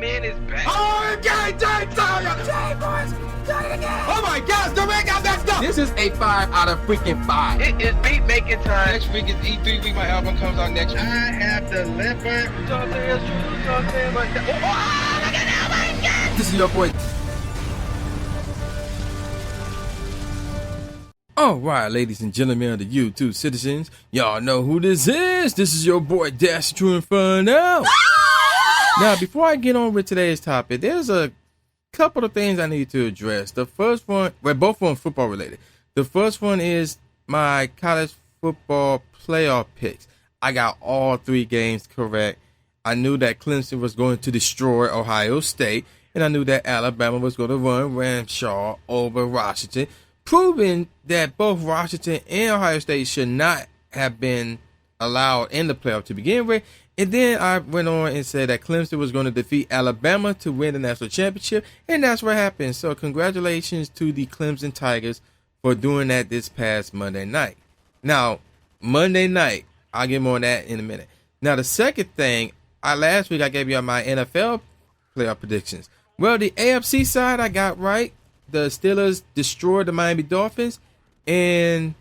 man is back. Oh, okay, Jay, boys, Jay again. Oh my gosh, the man got messed up. This is a 5 out of freaking 5. It is beat making time. Next week is E3 week. My album comes out next week. I have delivered. Oh, look at that, my God. This is your boy. Alright, ladies and gentlemen of the YouTube citizens, y'all know who this is. This is your boy Dash True Inferno. Now, before I get on with today's topic, there's a couple of things I need to address. The first one, well, both of them football related. The first one is my college football playoff picks. I got all 3 games correct. I knew that Clemson was going to destroy Ohio State, and I knew that Alabama was going to run Ramshaw over Washington, proving that both Washington and Ohio State should not have been allowed in the playoff to begin with. And then I went on and said that Clemson was going to defeat Alabama to win the national championship, and that's what happened. So congratulations to the Clemson Tigers for doing that this past Monday night. Now, Monday night, I'll get more on that in a minute. Now, the second thing, last week I gave you my NFL playoff predictions. Well, the AFC side I got right. The Steelers destroyed the Miami Dolphins, and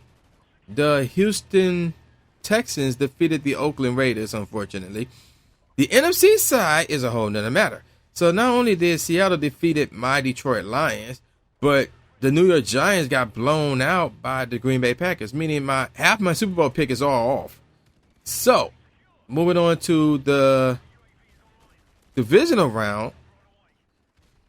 the Houston Texans defeated the Oakland Raiders, unfortunately. The NFC side is a whole nother matter. So not only did Seattle defeated my Detroit Lions, but the New York Giants got blown out by the Green Bay Packers, meaning half my Super Bowl pick is all off. So, moving on to the divisional round,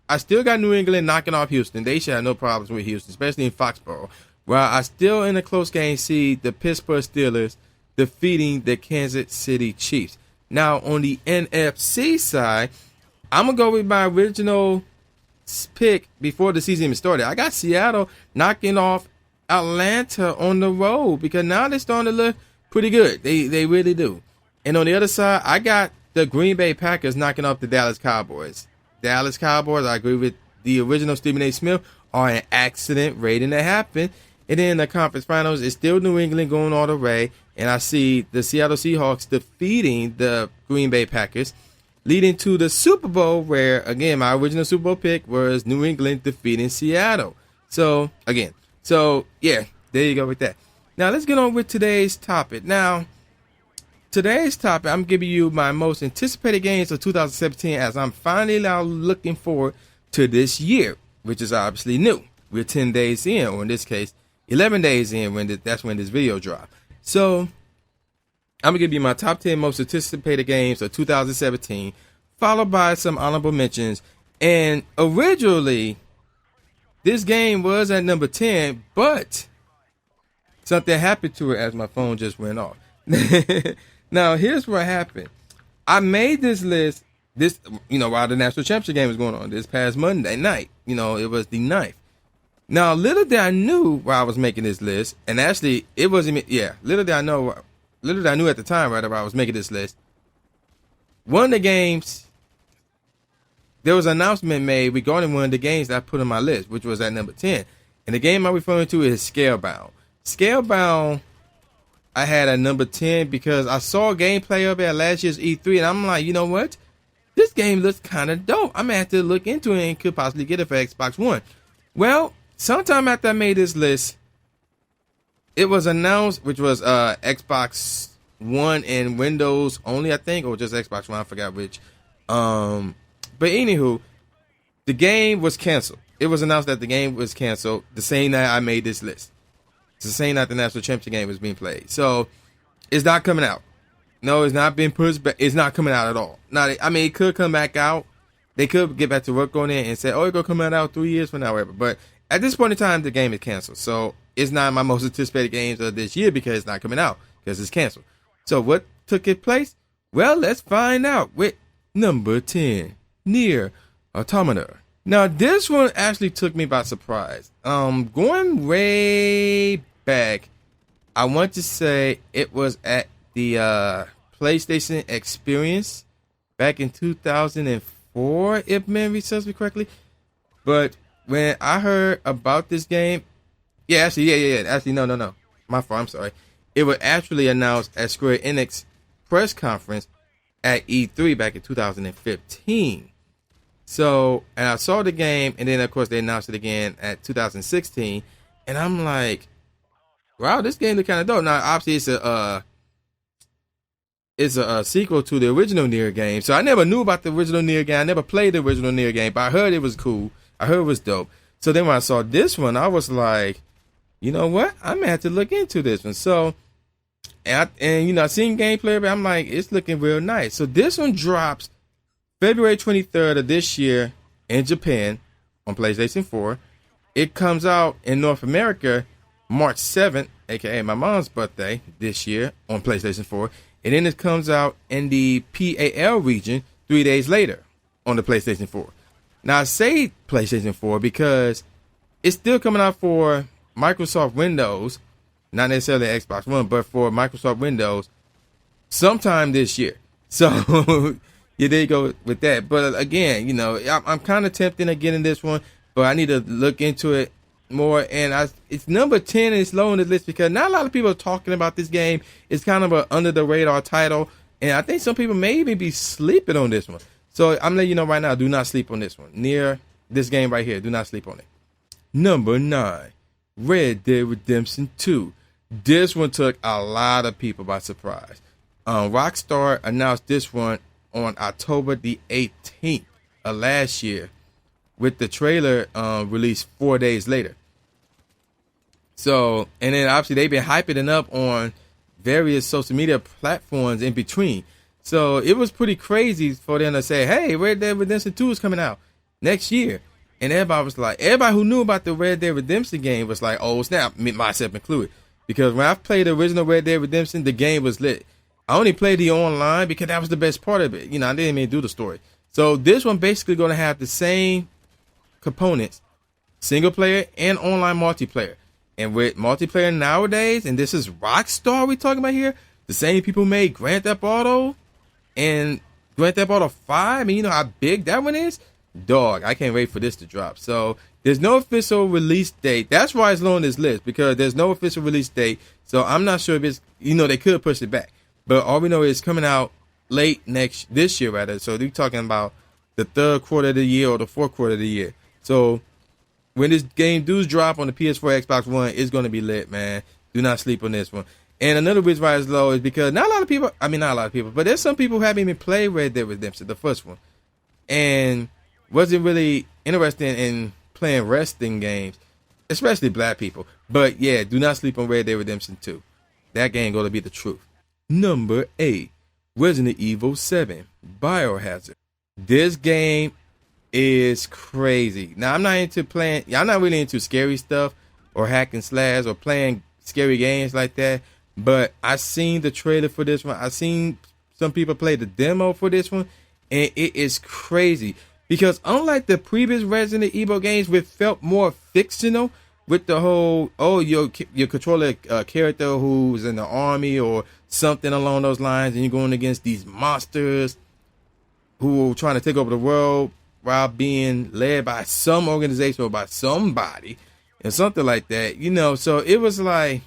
I still got New England knocking off Houston. They should have no problems with Houston, especially in Foxborough. While I still in a close game see the Pittsburgh Steelers defeating the Kansas City Chiefs. Now, on the NFC side, I'm going to go with my original pick before the season even started. I got Seattle knocking off Atlanta on the road because now they're starting to look pretty good. They really do. And on the other side, I got the Green Bay Packers knocking off the Dallas Cowboys. Dallas Cowboys, I agree with the original Stephen A. Smith, are an accident waiting to happen. And then the conference finals is still New England going all the way. And I see the Seattle Seahawks defeating the Green Bay Packers, leading to the Super Bowl where, again, my original Super Bowl pick was New England defeating Seattle. So, yeah, there you go with that. Now, let's get on with today's topic. Now, today's topic, I'm giving you my most anticipated games of 2017 as I'm finally now looking forward to this year, which is obviously new. We're 10 days in, or in this case, 11 days in that's when this video dropped. So, I'm going to give you my top 10 most anticipated games of 2017, followed by some honorable mentions. And originally, this game was at number 10, but something happened to it as my phone just went off. Now, here's what happened. I made this list, while the national championship game was going on this past Monday night. It was the 9th. Now, little did I knew while I was making this list, and actually, it wasn't, little did I knew at the time, right, while I was making this list. One of the games, there was an announcement made regarding one of the games that I put on my list, which was at number 10. And the game I'm referring to is Scalebound. Scalebound, I had at number 10 because I saw gameplay of it at last year's E3, and I'm like, you know what? This game looks kind of dope. I'm going to have to look into it and could possibly get it for Xbox One. Well, sometime after I made this list, it was announced, which was Xbox One and Windows only, I think, or just Xbox One, I forgot which. But anywho, the game was canceled. It was announced that the game was canceled the same night I made this list. It's the same night the national championship game was being played. So, it's not coming out. No, it's not being pushed back. It's not coming out at all. It could come back out. They could get back to work on it and say, it's going to come out 3 years from now, whatever. But at this point in time, the game is canceled. So, it's not my most anticipated games of this year because it's not coming out because it's canceled. So, what took its place? Well, let's find out with number 10, Nier Automata. Now, this one actually took me by surprise. Going way back, I want to say it was at the PlayStation Experience back in 2004, if memory serves me correctly. But when I heard about this game, actually, no. My fault, I'm sorry. It was actually announced at Square Enix press conference at E3 back in 2015. So, and I saw the game, and then of course they announced it again at 2016, and I'm like, wow, this game look kind of dope. Now, obviously, it's a sequel to the original Nier game, so I never knew about the original Nier game. I never played the original Nier game, but I heard it was cool. I heard it was dope. So then when I saw this one, I was like, you know what? I'm gonna have to look into this one. So, and you know, I seen gameplay, but I'm like, it's looking real nice. So this one drops February 23rd of this year in Japan on PlayStation 4. It comes out in North America March 7th, aka my mom's birthday this year on PlayStation 4. And then it comes out in the PAL region 3 days later on the PlayStation 4. Now I say PlayStation 4 because it's still coming out for Microsoft Windows, not necessarily Xbox One, but for Microsoft Windows sometime this year. So yeah, there you go with that. But again, you know, I'm kind of tempted to get in this one, but I need to look into it more. And it's number 10 and it's low on the list because not a lot of people are talking about this game. It's kind of a under the radar title, and I think some people may even be sleeping on this one. So I'm letting you know right now, do not sleep on this one. Near this game right here, do not sleep on it. Number 9, Red Dead Redemption 2. This one took a lot of people by surprise. Rockstar announced this one on October the 18th of last year, with the trailer released 4 days later. So, and then obviously they've been hyping it up on various social media platforms in between. So it was pretty crazy for them to say, hey, Red Dead Redemption 2 is coming out next year. And everybody was like, everybody who knew about the Red Dead Redemption game was like, oh snap, myself included. Because when I played the original Red Dead Redemption, the game was lit. I only played the online because that was the best part of it. You know, I didn't even do the story. So this one basically going to have the same components, single player and online multiplayer. And with multiplayer nowadays, and this is Rockstar we talking about here, the same people made Grand Theft Auto and Grand Theft Auto 5. I mean, you know how big that one is? Dog, I can't wait for this to drop. So there's no official release date. That's why it's low on this list, because there's no official release date. So I'm not sure if it's, you know, they could push it back. But all we know is coming out late this year rather. So they're talking about the third quarter of the year or the fourth quarter of the year. So when this game does drop on the PS4, Xbox One, it's going to be lit, man. Do not sleep on this one. And another reason why it's low is because not a lot of people, but there's some people who haven't even played Red Dead Redemption, the first one, and wasn't really interested in playing wrestling games, especially black people. But yeah, do not sleep on Red Dead Redemption 2. That game going to be the truth. Number 8, Resident Evil 7, Biohazard. This game is crazy. Now, I'm not really into scary stuff or hack and slash or playing scary games like that. But I seen the trailer for this one. I seen some people play the demo for this one, and it is crazy. Because unlike the previous Resident Evil games, which felt more fictional, with the whole, you control a character who's in the army or something along those lines, and you're going against these monsters who are trying to take over the world while being led by some organization or by somebody and something like that, you know. So it was like,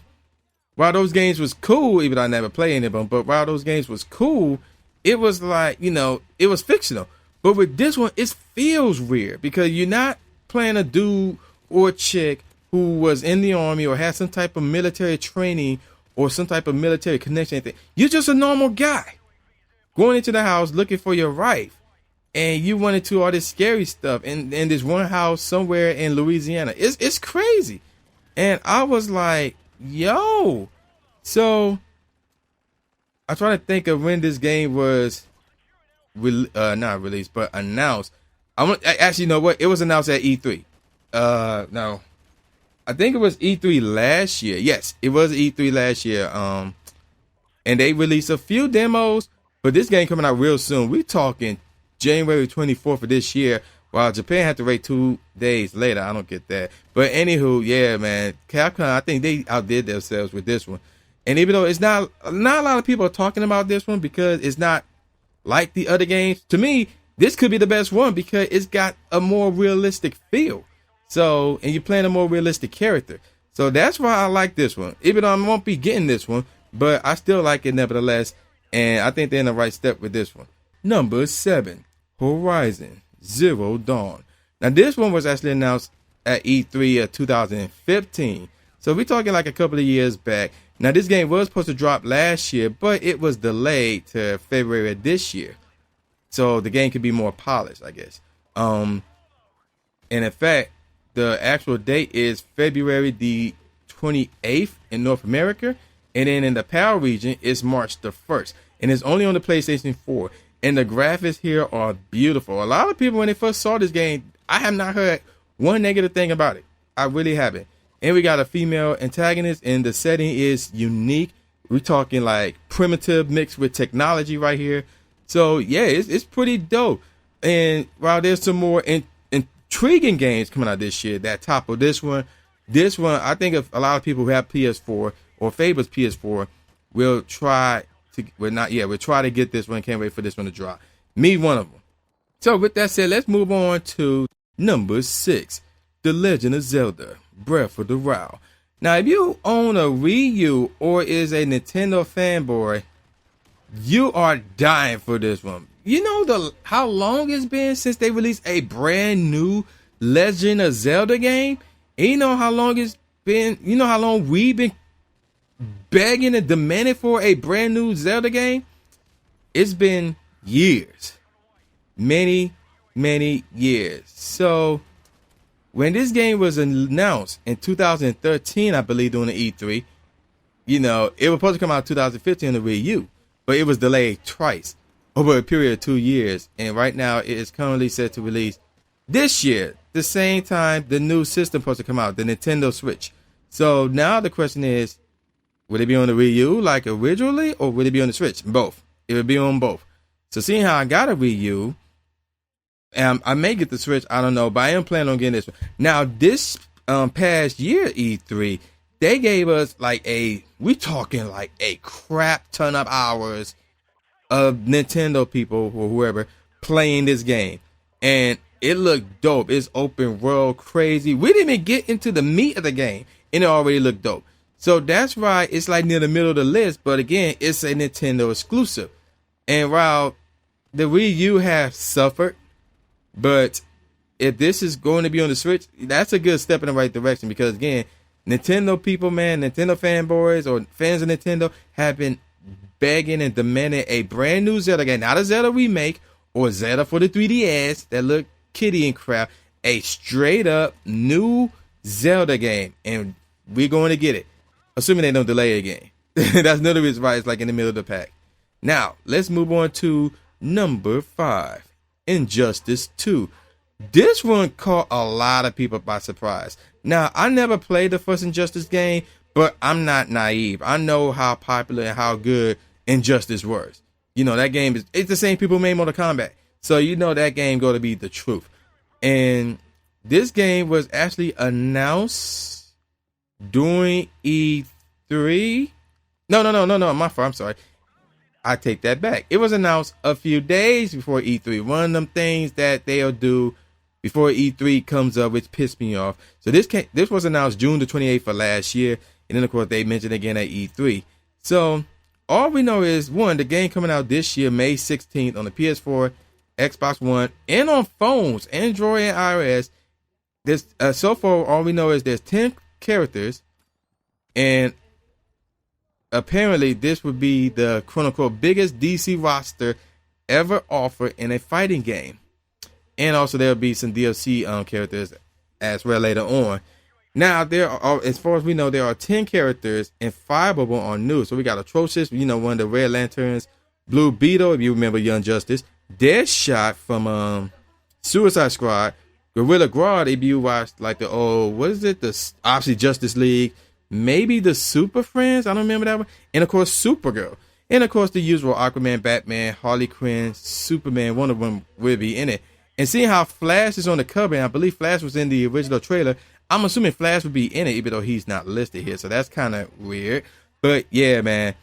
while those games was cool, even though I never played any of them, but while those games was cool, it was like, you know, it was fictional. But with this one, it feels weird because you're not playing a dude or a chick who was in the army or had some type of military training or some type of military connection. Anything. You're just a normal guy going into the house looking for your wife, and you went into all this scary stuff in this one house somewhere in Louisiana. It's crazy. And I was like, yo. So I try to think of when this game was not released, but announced. Actually, you know what? It was announced at E3. No, I think it was E3 last year. Yes, it was E3 last year. And they released a few demos, but this game coming out real soon. We talking January 24th of this year, while Japan had to wait 2 days later. I don't get that. But anywho, yeah, man, Capcom, I think they outdid themselves with this one. And even though it's not a lot of people are talking about this one because it's not like the other games, to me, this could be the best one because it's got a more realistic feel. So, and you're playing a more realistic character. So that's why I like this one. Even though I won't be getting this one, but I still like it nevertheless. And I think they're in the right step with this one. Number 7, Horizon Zero Dawn. Now, this one was actually announced at E3 of 2015. So we're talking like a couple of years back. Now, this game was supposed to drop last year, but it was delayed to February of this year. So the game could be more polished, I guess. And in fact, the actual date is February the 28th in North America. And then in the PAL region, it's March the 1st. And it's only on the PlayStation 4. And the graphics here are beautiful. A lot of people, when they first saw this game, I have not heard one negative thing about it. I really haven't. And we got a female antagonist, and the setting is unique. We're talking like primitive mixed with technology right here. So, yeah, it's pretty dope. And while there's some more intriguing games coming out this year that topple this one, I think if a lot of people who have PS4 or favors PS4 will try to get this one. Can't wait for this one to drop. Me, one of them. So with that said, let's move on to number 6, The Legend of Zelda, Breath of the Wild. Now, if you own a Wii U or is a Nintendo fanboy, you are dying for this one. You know how long it's been since they released a brand new Legend of Zelda game? And you know how long it's been, you know how long we've been begging and demanding for a brand new Zelda game? It's been years. Many years. So when this game was announced in 2013, I believe, during the E3, you know, it was supposed to come out in 2015 on the Wii U, but it was delayed twice over a period of 2 years. And right now it is currently set to release this year, the same time the new system supposed to come out, the Nintendo Switch. So now the question is, would it be on the Wii U like originally, or would it be on the Switch? Both. It would be on both. So seeing how I got a Wii U, and I may get the Switch, I don't know, but I am planning on getting this one. Now, this past year E3, they gave us we talking like a crap ton of hours of Nintendo people or whoever playing this game. And it looked dope. It's open world crazy. We didn't even get into the meat of the game, and it already looked dope. So that's why it's like near the middle of the list. But again, it's a Nintendo exclusive. And while the Wii U has suffered, but if this is going to be on the Switch, that's a good step in the right direction. Because again, Nintendo people, man, Nintendo fanboys or fans of Nintendo have been begging and demanding a brand new Zelda game. Not a Zelda remake or Zelda for the 3DS that look kitty and crap. A straight up new Zelda game. And we're going to get it. Assuming they don't delay a game. That's another reason why it's like in the middle of the pack. Now, let's move on to number 5. Injustice 2. This one caught a lot of people by surprise. Now, I never played the first Injustice game, but I'm not naive. I know how popular and how good Injustice was. You know, that game it's the same people who made Mortal Kombat. So you know that game going to be the truth. And this game was actually announced during E3. No, my fault. I'm sorry. I take that back. It was announced a few days before E3. One of them things that they'll do before E3 comes up, which pissed me off. So this was announced June the 28th of last year. And then, of course, they mentioned again at E3. So all we know is, one, the game coming out this year, May 16th, on the PS4, Xbox One, and on phones, Android and iOS. So far, all we know is there's 10 characters, and apparently this would be the quote-unquote biggest DC roster ever offered in a fighting game. And also there'll be some DLC characters as well later on. Now, there are, as far as we know, there are 10 characters, and 5 of them are new. So we got Atrocious, you know, one of the Red Lanterns, Blue Beetle, if you remember Young Justice, Deadshot from Suicide Squad, Gorilla Grodd, if you watched like the obviously Justice League, maybe the Super Friends, I don't remember that one, and of course Supergirl, and of course the usual Aquaman, Batman, Harley Quinn, Superman, one of them will be in it. And seeing how Flash is on the cover, and I believe Flash was in the original trailer, I'm assuming Flash would be in it, even though he's not listed here, so that's kind of weird. But yeah, man,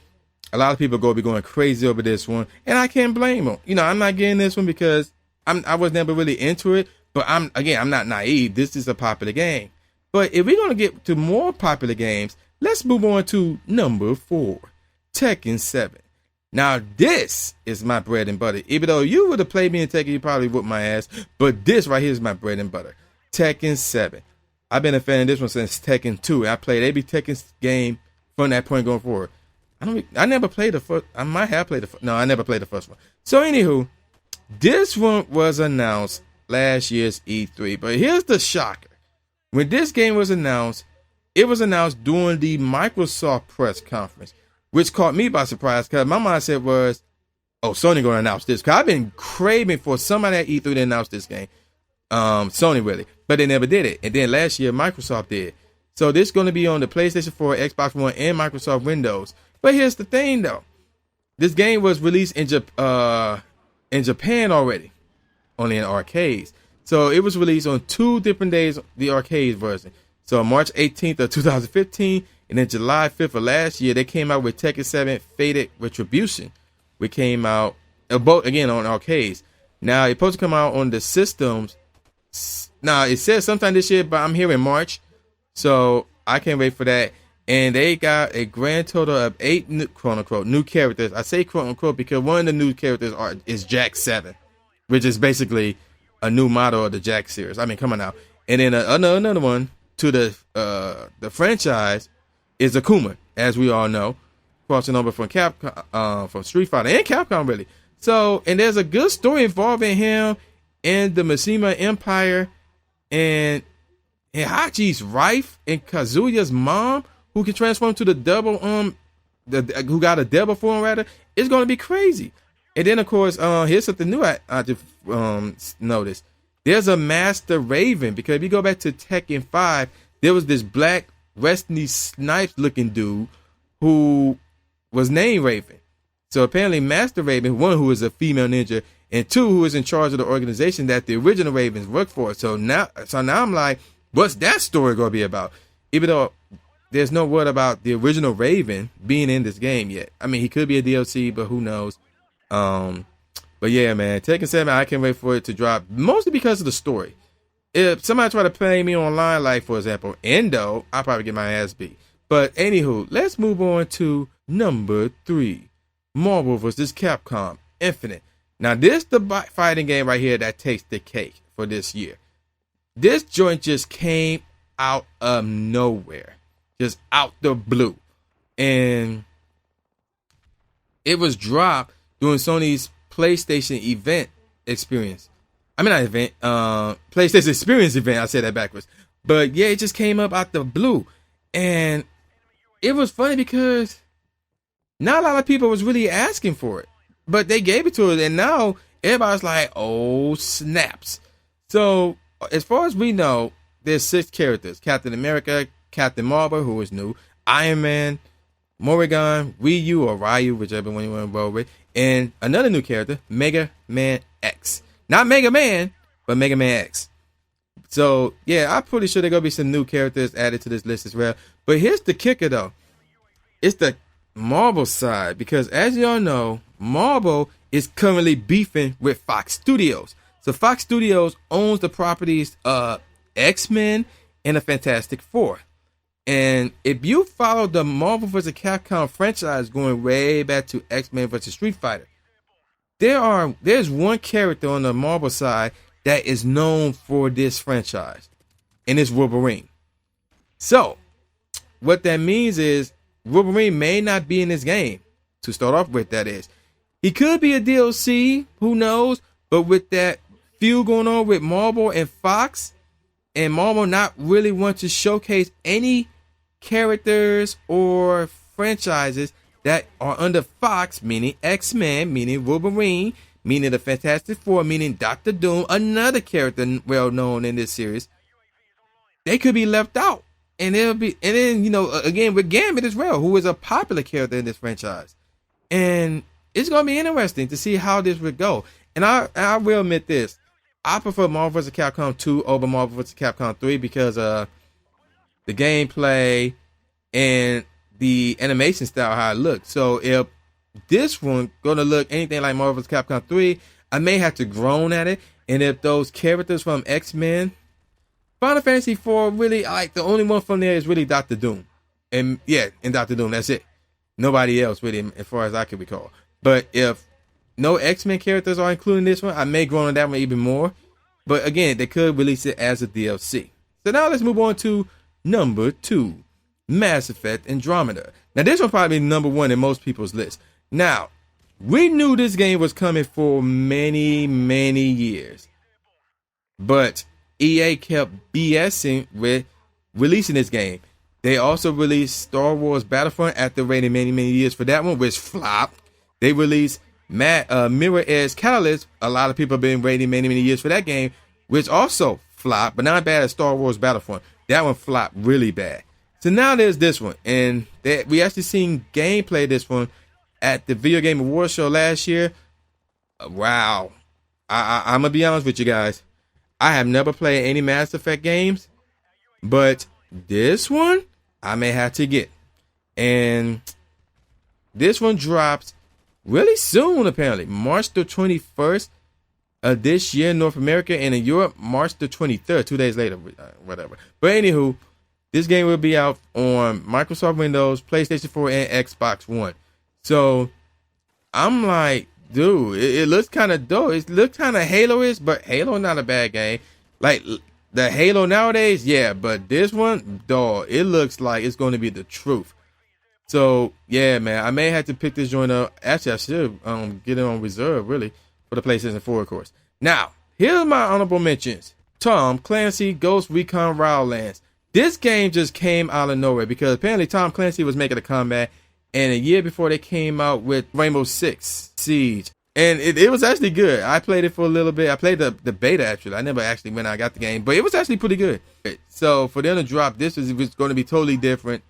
a lot of people are going to be going crazy over this one, and I can't blame them. You know, I'm not getting this one because I was never really into it. But I'm not naive. This is a popular game. But if we're going to get to more popular games, let's move on to number 4, Tekken 7. Now this is my bread and butter. Even though you would have played me in Tekken, you probably whooped my ass. But this right here is my bread and butter. Tekken 7. I've been a fan of this one since Tekken 2. I played every Tekken game from that point going forward. I never played the first. I might have played the first. No, I never played the first one. So anywho, this one was announced last year's E3. But here's the shocker. When this game was announced, it was announced during the Microsoft press conference, which caught me by surprise because my mindset was, oh, Sony going to announce this. Because I've been craving for somebody at E3 to announce this game. Sony really. But they never did it. And then last year, Microsoft did. So this is going to be on the PlayStation 4, Xbox One, and Microsoft Windows. But here's the thing, though. This game was released in Japan already, only in arcades. So it was released on 2 different days, the arcade version. So March 18th of 2015, and then July 5th of last year, they came out with Tekken 7 Faded Retribution, which came out both again on arcades. Now it's supposed to come out on the systems. Now it says sometime this year, but I'm here in March, so I can't wait for that. And they got a grand total of 8 new, quote unquote, new characters. I say quote unquote because one of the new characters is Jack 7, which is basically a new model of the Jack series. I mean, come on now. And then another one to the franchise is Akuma, as we all know, crossing over from Capcom, from Street Fighter and Capcom really. So, and there's a good story involving him and the Mishima Empire and Heihachi's wife and Kazuya's mom, who can transform to the double who got a double form rather. It's gonna be crazy. And then of course, here's something new I just noticed. There's a Master Raven, because if you go back to Tekken 5, there was this black Wesley Snipes looking dude who was named Raven. So apparently Master Raven, one, who is a female ninja, and 2, who is in charge of the organization that the original Ravens worked for. So now I'm like, what's that story gonna be about? Even though there's no word about the original Raven being in this game yet. I mean, he could be a DLC, but who knows? But yeah, man, Tekken 7, I can't wait for it to drop, mostly because of the story. If somebody try to play me online, like for example Endo, I'll probably get my ass beat. But anywho, let's move on to number 3, Marvel vs. Capcom Infinite. Now this the fighting game right here that takes the cake for this year. This joint just came out of nowhere, just out the blue, and it was dropped during Sony's PlayStation event experience. I mean, not event, PlayStation experience event. I said that backwards. But yeah, it just came up out the blue. And it was funny because not a lot of people was really asking for it, but they gave it to us. And now everybody's like, oh, snaps. So as far as we know, there's 6 characters: Captain America, Captain Marvel, who is new, Iron Man, Morrigan, Ryu or Ryu, whichever one you want to roll with, and another new character, Mega Man X. Not Mega Man, but Mega Man X. So yeah, I'm pretty sure there's gonna be some new characters added to this list as well. But here's the kicker though. It's the Marvel side, because as y'all know, Marvel is currently beefing with Fox Studios. So Fox Studios owns the properties X-Men and the Fantastic Four. And if you follow the Marvel vs. Capcom franchise going way back to X-Men vs. Street Fighter, there's one character on the Marvel side that is known for this franchise, and it's Wolverine. So what that means is Wolverine may not be in this game to start off with. That is, he could be a DLC, who knows? But with that feud going on with Marvel and Fox, and Marvel not really want to showcase any characters or franchises that are under Fox, meaning X-Men, meaning Wolverine, meaning the Fantastic Four, meaning Doctor Doom, another character well known in this series, they could be left out. And it'll be, and then, you know, again with Gambit as well, who is a popular character in this franchise. And it's gonna be interesting to see how this would go. And I will admit this. I prefer Marvel vs. Capcom 2 over Marvel vs. Capcom 3 because the gameplay and the animation style, how it looks. So if this one gonna look anything like Marvel vs. Capcom 3, I may have to groan at it. And if those characters from X-Men, Final Fantasy 4, really, like the only one from there is really Doctor Doom. And yeah, and Doctor Doom, that's it. Nobody else really, as far as I can recall. But if no X-Men characters are included in this one, I may grow on that one even more. But again, they could release it as a DLC. So now let's move on to number 2, Mass Effect Andromeda. Now this one probably number 1 in most people's list. Now, we knew this game was coming for many, many years. But EA kept BSing with releasing this game. They also released Star Wars Battlefront after waiting many, many years for that one, which flopped. They released Mirror Edge Catalyst. A lot of people have been waiting many, many years for that game, which also flopped, but not as bad as Star Wars Battlefront. That one flopped really bad. So now there's this one, and we actually seen gameplay of this one at the Video Game Awards show last year. Wow. I'm going to be honest with you guys. I have never played any Mass Effect games, but this one I may have to get. And this one drops really soon, apparently. March the 21st of this year in North America, and in Europe, March the 23rd, 2 days later, whatever. But anywho, this game will be out on Microsoft Windows, PlayStation 4, and Xbox One. So I'm like, dude, it looks kind of dope. It looks kind of Halo-ish, but Halo not a bad game. Like the Halo nowadays, yeah, but this one, dog, it looks like it's going to be the truth. So yeah, man, I may have to pick this joint up. Actually, I should get it on reserve, really, for the PlayStation 4, of course. Now, here's my honorable mentions. Tom Clancy Ghost Recon Wildlands. This game just came out of nowhere because apparently Tom Clancy was making a comeback, and a year before they came out with Rainbow Six Siege. And it was actually good. I played it for a little bit. I played the beta, actually. I never actually went out and got the game, but it was actually pretty good. So for them to drop this, it was going to be totally different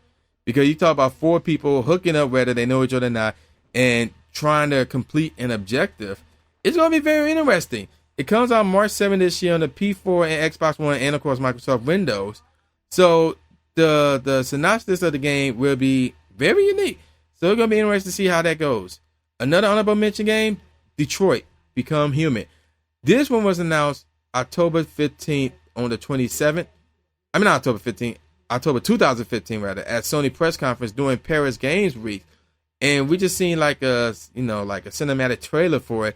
because you talk about 4 people hooking up, whether they know each other or not, and trying to complete an objective. It's going to be very interesting. It comes out March 7th this year on the P4 and Xbox One and, of course, Microsoft Windows. So the synopsis of the game will be very unique. So it's going to be interesting to see how that goes. Another honorable mention game, Detroit Become Human. This one was announced October 15th on the 27th. I mean, not October 15th, October 2015 rather, at Sony press conference during Paris Games Week. And we just seen like a cinematic trailer for it.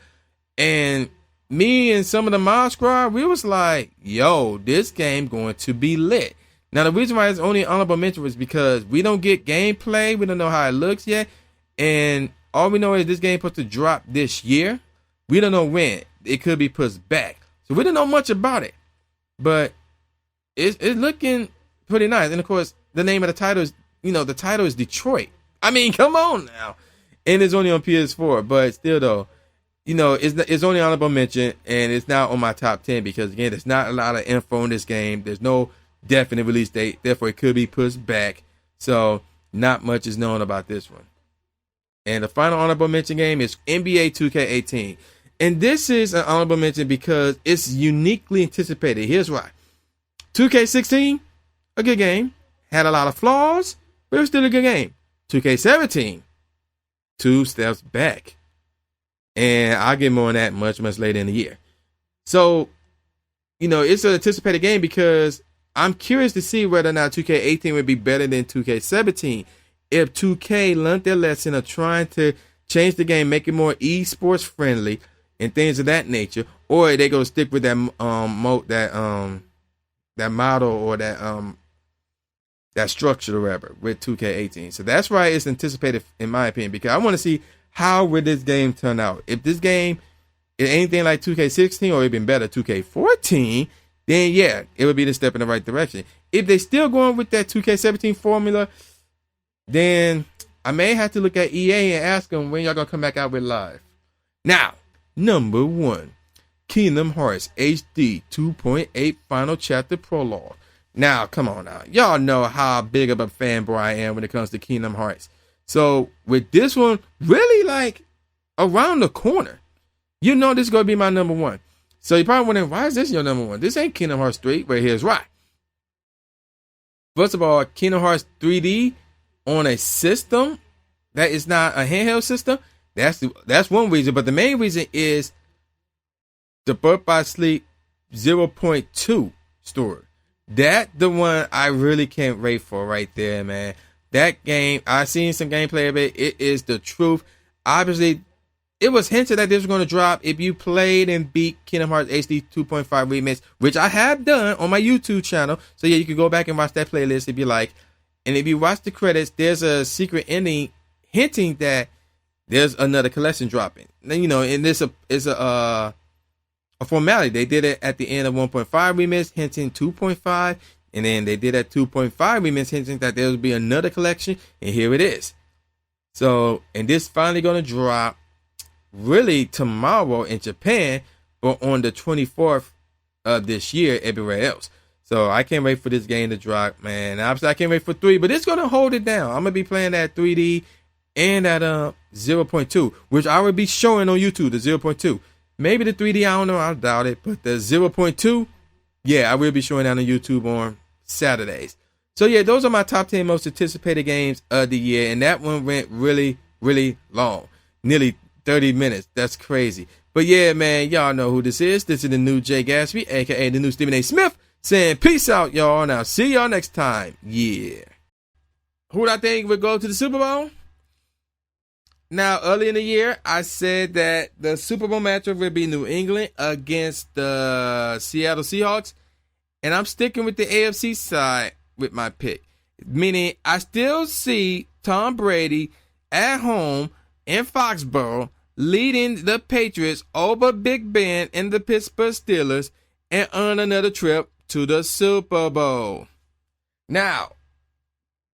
And me and some of the mod squad, we was like, yo, this game going to be lit. Now, the reason why it's only honorable mention was because we don't get gameplay. We don't know how it looks yet. And all we know is this game supposed to drop this year. We don't know when. It could be pushed back. So we don't know much about it. But it's looking pretty nice. And, of course, the name of the title is, the title is Detroit. I mean, come on now. And it's only on PS4. But still, though, it's only honorable mention. And it's not on my top 10 because, again, there's not a lot of info in this game. There's no definite release date, therefore it could be pushed back. So not much is known about this one. And the final honorable mention game is NBA 2K18. And this is an honorable mention because it's uniquely anticipated. Here's why. 2K16, a good game. Had a lot of flaws, but it was still a good game. 2K17, 2 steps back. And I'll get more on that much, much later in the year. So, it's an anticipated game because I'm curious to see whether or not 2K18 would be better than 2K17. If 2K learned their lesson of trying to change the game, make it more esports friendly and things of that nature, or they go stick with that that model or that structure or whatever with 2K18. So that's why it's anticipated, in my opinion, because I want to see how would this game turn out. If this game is anything like 2K16 or even better, 2K14, then yeah, it would be the step in the right direction. If they still going with that 2K17 formula, then I may have to look at EA and ask them when y'all gonna come back out with live. Now, number 1, Kingdom Hearts HD 2.8 Final Chapter Prologue. Now, come on now. Y'all know how big of a fanboy I am when it comes to Kingdom Hearts. So with this one, really like around the corner, this is gonna be my number 1. So you're probably wondering, why is this your number 1? This ain't Kingdom Hearts 3, but here's why. First of all, Kingdom Hearts 3D on a system that is not a handheld system, that's one reason. But the main reason is the Birth by Sleep 0.2 story. That the one I really can't wait for right there, man. That game, I've seen some gameplay of it. It is the truth. Obviously, it was hinted that this was going to drop if you played and beat Kingdom Hearts HD 2.5 Remix, which I have done on my YouTube channel. So yeah, you can go back and watch that playlist if you like. And if you watch the credits, there's a secret ending hinting that there's another collection dropping. Then, you know, and this is a formality. They did it at the end of 1.5 Remix, hinting 2.5. And then they did at 2.5 Remix, hinting that there will be another collection. And here it is. So, and this finally going to drop really tomorrow in Japan, but on the 24th of this year everywhere else. So I can't wait for this game to drop, man. Obviously I can't wait for 3, but it's going to hold it down. I'm going to be playing that 3D and at 0.2, which I will be showing on YouTube, the 0.2. Maybe the 3D, I don't know, I doubt it, but the 0.2, yeah, I will be showing that on YouTube on Saturdays. So yeah, those are my top 10 most anticipated games of the year, and that one went really, really long, nearly 30 minutes. That's crazy. But yeah, man, y'all know who this is. This is the new Jay Gatsby, aka the new Stephen A. Smith, saying peace out, y'all, and I'll see y'all next time. Yeah. Who would I think would go to the Super Bowl? Now, early in the year, I said that the Super Bowl matchup would be New England against the Seattle Seahawks, and I'm sticking with the AFC side with my pick, meaning I still see Tom Brady at home in Foxborough leading the Patriots over Big Ben and the Pittsburgh Steelers and on another trip to the Super Bowl. Now,